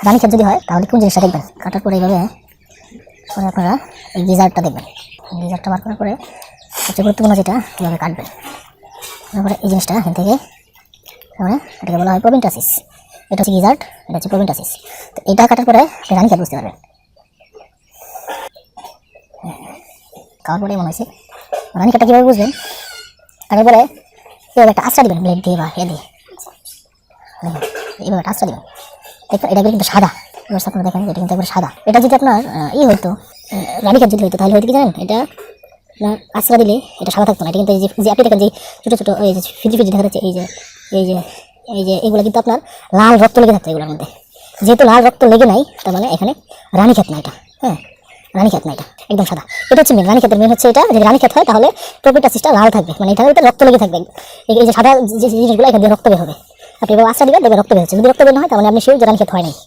রানীক্ষেত যদি হয় তাহলে কোন জিনিসটা দেখবেন, কাটার পরে এইভাবে পরে আপনারা এই গিজারটা দেখবেন। গিজারটা বার করার পরে সবচেয়ে গুরুত্বপূর্ণ যেটা কীভাবে কাটবেন, তারপরে এই জিনিসটা এখান থেকে মানে এটাকে বলা হয় প্রোভিনটাসিস। এটা হচ্ছে গিজার্ড, এটা হচ্ছে প্রোভিনটাসিস। তো এটা কাটার পরে আপনি রানীক্ষেত বুঝতে পারবেন। খাওয়ার পরে মনে হয়েছে রানীক্ষেতটা কীভাবে বুঝবেন, কাটার পরে এভাবে একটা আশ্রা দিবেন ব্লেড দিয়ে বা দিয়ে দেখুন এইভাবে একটা আশ্রা দিবেন। দেখবেন এটা কিন্তু সাদা, এবার আপনারা দেখেন এটা কিন্তু একবার সাদা। এটা যদি আপনার হইতো রানীক্ষেত যদি হইতো তাহলে হয়তো কি জানেন, এটা আশ্রা দিলে এটা সাদা থাকতো না। এটা কিন্তু এই যে আপনি দেখেন যে ছোটো ছোটো এই যে ফিজি দেখা যাচ্ছে, এই যে এই যে এই যে এগুলো কিন্তু আপনার লাল রক্ত লেগে থাকতো এগুলোর মধ্যে। যেহেতু লাল রক্ত লেগে নাই তার মানে এখানে রানীক্ষেত না এটা। হ্যাঁ, রানীক্ষেত না, এটা একদম সাদা। এটা হচ্ছে মেন রানীক্ষেতের মেন হচ্ছে এটা, যদি রানীক্ষেত হয় তাহলে প্রোভিনটাসিসটা লাল থাকবে, মানে এখানে রক্ত লেগে থাকবে। এই যে সাদা যে জিনিসগুলো এখান দিয়ে রক্ত বের হবে, আপনি এবার আশ্রা দিবেন দেখবেন রক্ত বের হচ্ছে। যদি রক্ত বের না হয় তাহলে আপনি শিওর যে রানীক্ষেত হয় নাই।